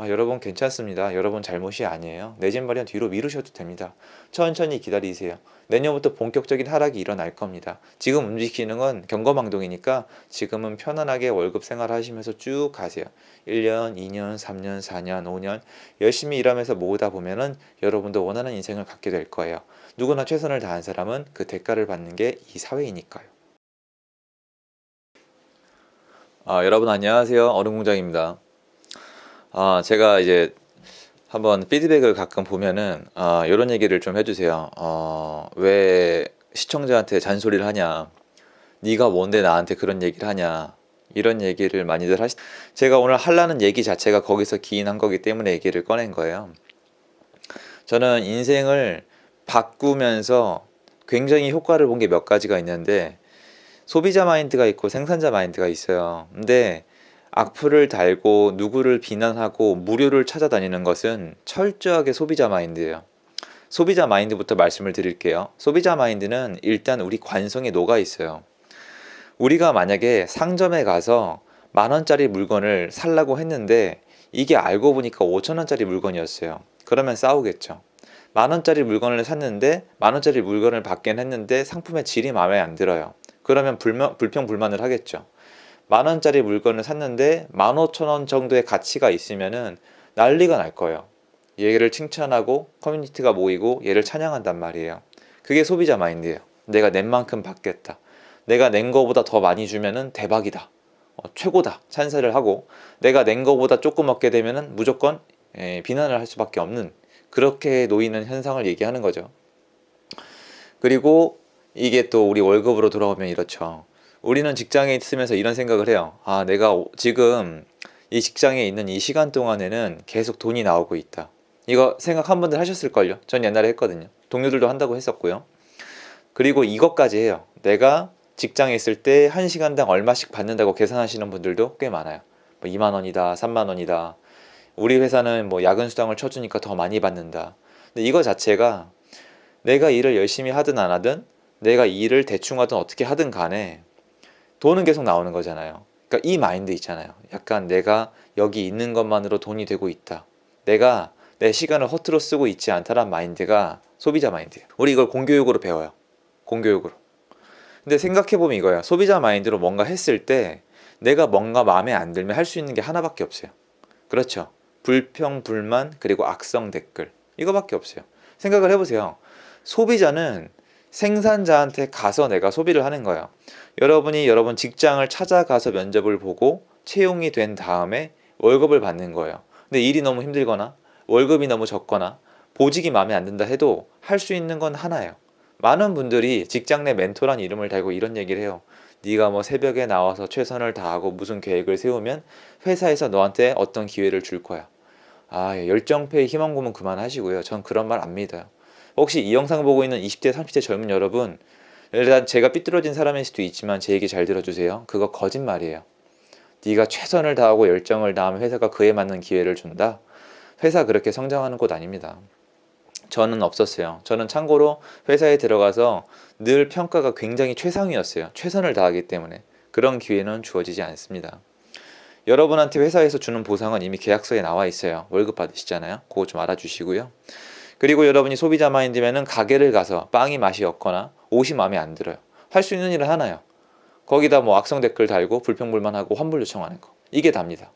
여러분 괜찮습니다. 여러분 잘못이 아니에요. 내집 마련 뒤로 미루셔도 됩니다. 천천히 기다리세요. 내년부터 본격적인 하락이 일어날 겁니다. 지금 움직이는 건 경거망동이니까 지금은 편안하게 월급 생활하시면서 쭉 가세요. 1년, 2년, 3년, 4년, 5년 열심히 일하면서 모으다 보면은 여러분도 원하는 인생을 갖게 될 거예요. 누구나 최선을 다한 사람은 그 대가를 받는 게 이 사회이니까요. 여러분 안녕하세요. 얼음공장입니다. 제가 이제 한번 피드백을 가끔 보면은 이런 얘기를 좀 해주세요. 왜 시청자한테 잔소리를 하냐? 네가 뭔데 나한테 그런 얘기를 하냐? 이런 얘기를 많이들 제가 오늘 하려는 얘기 자체가 거기서 기인한 거기 때문에 얘기를 꺼낸 거예요. 저는 인생을 바꾸면서 굉장히 효과를 본 게 몇 가지가 있는데 소비자 마인드가 있고 생산자 마인드가 있어요. 근데 악플을 달고 누구를 비난하고 무료를 찾아다니는 것은 철저하게 소비자 마인드예요. 소비자 마인드부터 말씀을 드릴게요. 소비자 마인드는 일단 우리 관성에 녹아 있어요. 우리가 만약에 상점에 가서 10,000원짜리 물건을 살라고 했는데 이게 알고 보니까 5,000원짜리 물건이었어요. 그러면 싸우겠죠. 10,000원짜리 물건을 샀는데 10,000원짜리 물건을 받긴 했는데 상품의 질이 마음에 안 들어요. 그러면 불평불만을 하겠죠. 10,000원짜리 물건을 샀는데 15,000원 정도의 가치가 있으면은 난리가 날 거예요. 얘를 칭찬하고 커뮤니티가 모이고 얘를 찬양한단 말이에요. 그게 소비자 마인드예요. 내가 낸 만큼 받겠다. 내가 낸 거보다 더 많이 주면은 대박이다. 최고다. 찬사를 하고 내가 낸 거보다 조금 얻게 되면은 무조건 비난을 할 수밖에 없는 그렇게 놓이는 현상을 얘기하는 거죠. 그리고 이게 또 우리 월급으로 돌아오면 이렇죠. 우리는 직장에 있으면서 이런 생각을 해요. 내가 지금 이 직장에 있는 이 시간 동안에는 계속 돈이 나오고 있다. 이거 생각 한 번들 하셨을걸요? 전 옛날에 했거든요. 동료들도 한다고 했었고요. 그리고 이것까지 해요. 내가 직장에 있을 때 1시간당 얼마씩 받는다고 계산하시는 분들도 꽤 많아요. 뭐 2만 원이다, 3만 원이다. 우리 회사는 뭐 야근 수당을 쳐주니까 더 많이 받는다. 근데 이거 자체가 내가 일을 열심히 하든 안 하든 내가 일을 대충 하든 어떻게 하든 간에 돈은 계속 나오는 거잖아요. 그러니까 이 마인드 있잖아요. 약간 내가 여기 있는 것만으로 돈이 되고 있다. 내가 내 시간을 허투루 쓰고 있지 않다란 마인드가 소비자 마인드예요. 우리 이걸 공교육으로 배워요. 공교육으로. 근데 생각해보면 이거예요. 소비자 마인드로 뭔가 했을 때 내가 뭔가 마음에 안 들면 할 수 있는 게 하나밖에 없어요. 그렇죠. 불평, 불만, 그리고 악성 댓글. 이거밖에 없어요. 생각을 해보세요. 소비자는 생산자한테 가서 내가 소비를 하는 거예요. 여러분이 여러분 직장을 찾아가서 면접을 보고 채용이 된 다음에 월급을 받는 거예요. 근데 일이 너무 힘들거나 월급이 너무 적거나 보직이 마음에 안 든다 해도 할 수 있는 건 하나예요. 많은 분들이 직장 내 멘토란 이름을 달고 이런 얘기를 해요. 네가 뭐 새벽에 나와서 최선을 다하고 무슨 계획을 세우면 회사에서 너한테 어떤 기회를 줄 거야. 열정페이 희망고문 그만하시고요. 전 그런 말 안 믿어요. 혹시 이 영상 보고 있는 20대 30대 젊은 여러분, 일단 제가 삐뚤어진 사람일 수도 있지만 제 얘기 잘 들어주세요. 그거 거짓말이에요. 네가 최선을 다하고 열정을 다하면 회사가 그에 맞는 기회를 준다? 회사 그렇게 성장하는 곳 아닙니다. 저는 없었어요. 저는 참고로 회사에 들어가서 늘 평가가 굉장히 최상이었어요. 최선을 다하기 때문에 그런 기회는 주어지지 않습니다. 여러분한테 회사에서 주는 보상은 이미 계약서에 나와 있어요. 월급 받으시잖아요. 그거 좀 알아주시고요. 그리고 여러분이 소비자 마인드면은 가게를 가서 빵이 맛이 없거나 옷이 마음에 안 들어요. 할 수 있는 일은 하나요. 거기다 뭐 악성 댓글 달고 불평불만하고 환불 요청하는 거. 이게 답니다.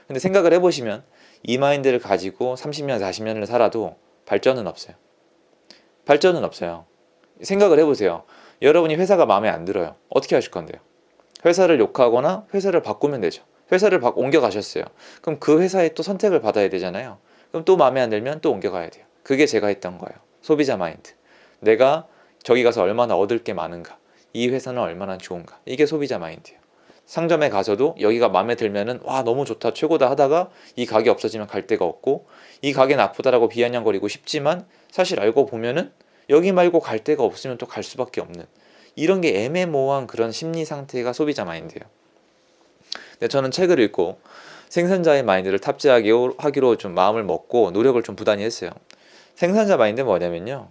근데 생각을 해보시면 이 마인드를 가지고 30년, 40년을 살아도 발전은 없어요. 발전은 없어요. 생각을 해보세요. 여러분이 회사가 마음에 안 들어요. 어떻게 하실 건데요? 회사를 욕하거나 회사를 바꾸면 되죠. 회사를 옮겨가셨어요. 그럼 그 회사에 또 선택을 받아야 되잖아요. 그럼 또 마음에 안 들면 또 옮겨가야 돼요. 그게 제가 했던 거예요. 소비자 마인드. 내가 저기 가서 얼마나 얻을 게 많은가. 이 회사는 얼마나 좋은가. 이게 소비자 마인드예요. 상점에 가서도 여기가 마음에 들면은 와 너무 좋다 최고다 하다가 이 가게 없어지면 갈 데가 없고 이 가게 나쁘다라고 비아냥거리고 싶지만 사실 알고 보면은 여기 말고 갈 데가 없으면 또 갈 수밖에 없는 이런 게 애매모호한 그런 심리 상태가 소비자 마인드예요. 근데 저는 책을 읽고 생산자의 마인드를 탑재하기로 좀 마음을 먹고 노력을 좀 부단히 했어요. 생산자 마인드는 뭐냐면요.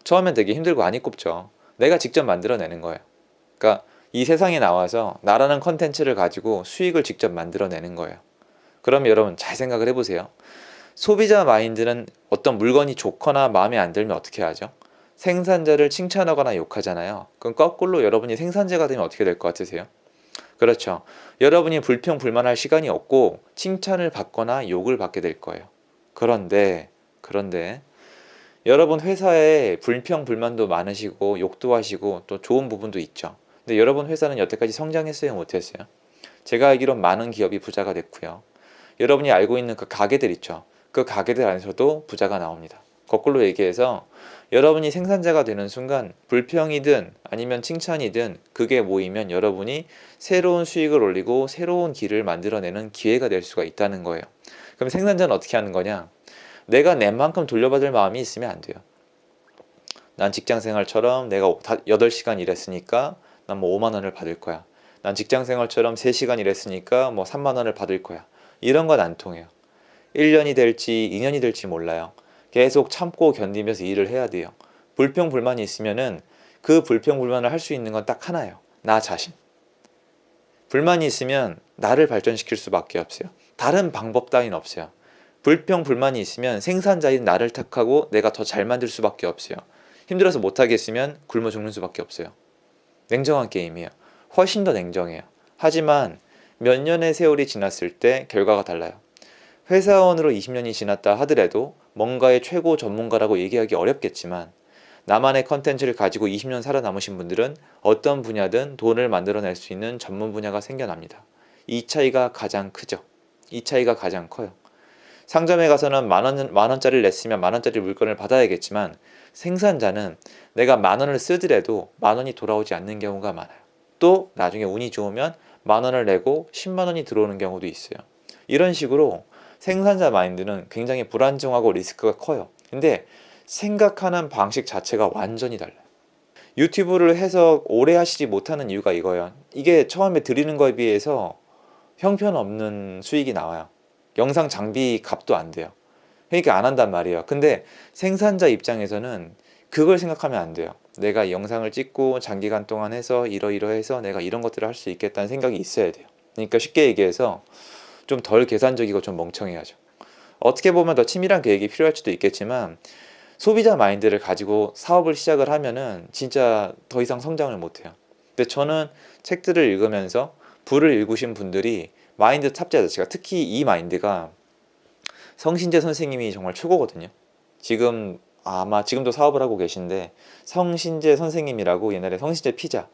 처음엔 되게 힘들고 안 이꼽죠. 내가 직접 만들어내는 거예요. 그러니까 이 세상에 나와서 나라는 컨텐츠를 가지고 수익을 직접 만들어내는 거예요. 그럼 여러분 잘 생각을 해보세요. 소비자 마인드는 어떤 물건이 좋거나 마음에 안 들면 어떻게 하죠? 생산자를 칭찬하거나 욕하잖아요. 그럼 거꾸로 여러분이 생산자가 되면 어떻게 될 것 같으세요? 그렇죠. 여러분이 불평불만할 시간이 없고 칭찬을 받거나 욕을 받게 될 거예요. 그런데 여러분 회사에 불평불만도 많으시고 욕도 하시고 또 좋은 부분도 있죠. 근데 여러분 회사는 여태까지 성장했어요, 못했어요? 제가 알기론 많은 기업이 부자가 됐고요. 여러분이 알고 있는 그 가게들 있죠. 그 가게들 안에서도 부자가 나옵니다. 거꾸로 얘기해서 여러분이 생산자가 되는 순간 불평이든 아니면 칭찬이든 그게 모이면 여러분이 새로운 수익을 올리고 새로운 길을 만들어내는 기회가 될 수가 있다는 거예요. 그럼 생산자는 어떻게 하는 거냐? 내가 낸 만큼 돌려받을 마음이 있으면 안 돼요. 난 직장생활처럼 내가 8시간 일했으니까 난 뭐 5만 원을 받을 거야. 난 직장생활처럼 3시간 일했으니까 뭐 3만 원을 받을 거야. 이런 건 안 통해요. 1년이 될지 2년이 될지 몰라요. 계속 참고 견디면서 일을 해야 돼요. 불평불만이 있으면은 그 불평불만을 할 수 있는 건 딱 하나예요. 나 자신. 불만이 있으면 나를 발전시킬 수밖에 없어요. 다른 방법 따윈 없어요. 불평불만이 있으면 생산자인 나를 탓하고 내가 더 잘 만들 수밖에 없어요. 힘들어서 못하겠으면 굶어 죽는 수밖에 없어요. 냉정한 게임이에요. 훨씬 더 냉정해요. 하지만 몇 년의 세월이 지났을 때 결과가 달라요. 회사원으로 20년이 지났다 하더라도 뭔가의 최고 전문가라고 얘기하기 어렵겠지만 나만의 컨텐츠를 가지고 20년 살아남으신 분들은 어떤 분야든 돈을 만들어낼 수 있는 전문 분야가 생겨납니다. 이 차이가 가장 크죠. 이 차이가 가장 커요. 상점에 가서는 만 원짜리를 냈으면 만 원짜리 물건을 받아야겠지만 생산자는 내가 만 원을 쓰더라도 만 원이 돌아오지 않는 경우가 많아요. 또 나중에 운이 좋으면 만 원을 내고 10만 원이 들어오는 경우도 있어요. 이런 식으로 생산자 마인드는 굉장히 불안정하고 리스크가 커요. 근데 생각하는 방식 자체가 완전히 달라요. 유튜브를 해서 오래 하시지 못하는 이유가 이거예요. 이게 처음에 드리는 거에 비해서 형편없는 수익이 나와요. 영상 장비 값도 안 돼요. 그러니까 안 한단 말이에요. 근데 생산자 입장에서는 그걸 생각하면 안 돼요. 내가 이 영상을 찍고 장기간 동안 해서 이러이러해서 내가 이런 것들을 할 수 있겠다는 생각이 있어야 돼요. 그러니까 쉽게 얘기해서 좀 덜 계산적이고 좀 멍청해야죠. 어떻게 보면 더 치밀한 계획이 필요할 수도 있겠지만 소비자 마인드를 가지고 사업을 시작을 하면은 진짜 더 이상 성장을 못해요. 근데 저는 책들을 읽으면서 부를 읽으신 분들이 마인드 탑재 자체가 특히 이 마인드가 성신재 선생님이 정말 최고거든요. 지금 아마 지금도 사업을 하고 계신데 성신재 선생님이라고 옛날에 성신재 피자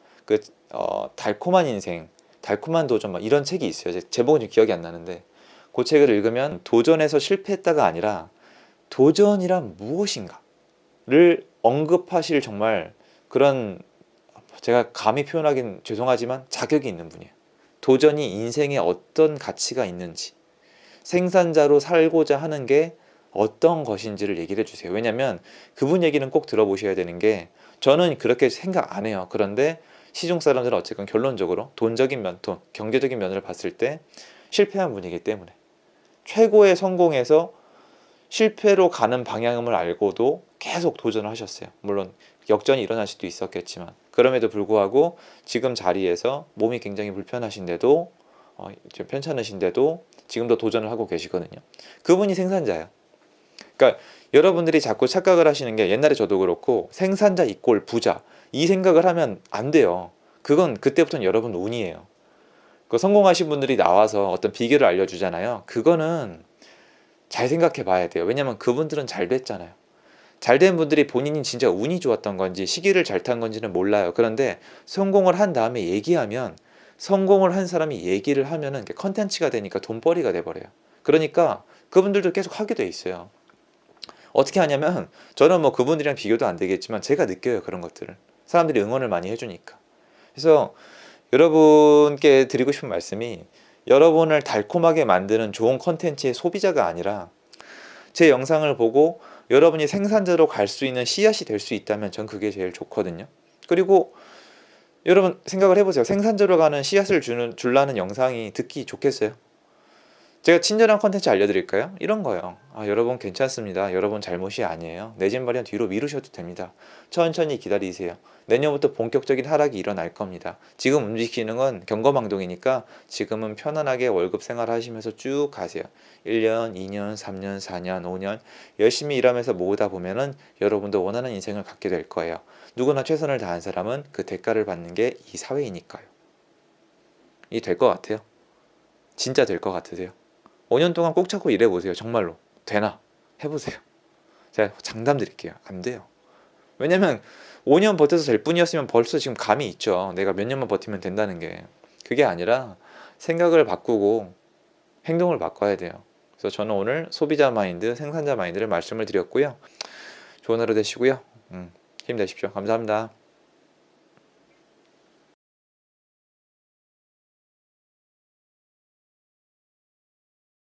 달콤한 인생 달콤한 도전 막 이런 책이 있어요. 제목은 좀 기억이 안 나는데 그 책을 읽으면 도전에서 실패했다가 아니라 도전이란 무엇인가를 언급하실 정말 그런 제가 감히 표현하긴 죄송하지만 자격이 있는 분이에요. 도전이 인생에 어떤 가치가 있는지 생산자로 살고자 하는 게 어떤 것인지를 얘기를 해주세요. 왜냐면 그분 얘기는 꼭 들어보셔야 되는 게 저는 그렇게 생각 안 해요. 그런데 시중 사람들은 어쨌건 결론적으로 돈적인 면, 경제적인 면을 봤을 때 실패한 분이기 때문에 최고의 성공에서 실패로 가는 방향을 알고도 계속 도전을 하셨어요. 물론 역전이 일어날 수도 있었겠지만 그럼에도 불구하고 지금 자리에서 몸이 굉장히 불편하신데도 좀 편찮으신데도 지금도 도전을 하고 계시거든요. 그분이 생산자예요. 그러니까 여러분들이 자꾸 착각을 하시는 게 옛날에 저도 그렇고 생산자 이꼴 부자 이 생각을 하면 안 돼요. 그건 그때부터는 여러분 운이에요. 그 성공하신 분들이 나와서 어떤 비결을 알려주잖아요. 그거는 잘 생각해 봐야 돼요. 왜냐면 그분들은 잘 됐잖아요. 잘 된 분들이 본인이 진짜 운이 좋았던 건지 시기를 잘 탄 건지는 몰라요. 그런데 성공을 한 다음에 얘기하면 성공을 한 사람이 얘기를 하면은 컨텐츠가 되니까 돈벌이가 돼버려요. 그러니까 그분들도 계속 하게 돼 있어요. 어떻게 하냐면 저는 뭐 그분들이랑 비교도 안 되겠지만 제가 느껴요. 그런 것들을. 사람들이 응원을 많이 해주니까. 그래서 여러분께 드리고 싶은 말씀이 여러분을 달콤하게 만드는 좋은 컨텐츠의 소비자가 아니라 제 영상을 보고 여러분이 생산자로 갈 수 있는 씨앗이 될 수 있다면 전 그게 제일 좋거든요. 그리고 여러분 생각을 해보세요. 생산자로 가는 씨앗을 주려는 영상이 듣기 좋겠어요? 제가 친절한 컨텐츠 알려드릴까요? 이런 거요. 여러분 괜찮습니다. 여러분 잘못이 아니에요. 내 집 마련 뒤로 미루셔도 됩니다. 천천히 기다리세요. 내년부터 본격적인 하락이 일어날 겁니다. 지금 움직이는 건 경거망동이니까 지금은 편안하게 월급 생활하시면서 쭉 가세요. 1년, 2년, 3년, 4년, 5년 열심히 일하면서 모으다 보면은 여러분도 원하는 인생을 갖게 될 거예요. 누구나 최선을 다한 사람은 그 대가를 받는 게 이 사회이니까요. 이 될 것 같아요. 진짜 될 것 같으세요? 5년 동안 꼭 찾고 일해보세요. 정말로. 되나? 해보세요. 제가 장담 드릴게요. 안 돼요. 왜냐면 5년 버텨서 될 뿐이었으면 벌써 지금 감이 있죠. 내가 몇 년만 버티면 된다는 게. 그게 아니라 생각을 바꾸고 행동을 바꿔야 돼요. 그래서 저는 오늘 소비자 마인드, 생산자 마인드를 말씀을 드렸고요. 좋은 하루 되시고요. 힘내십시오. 감사합니다.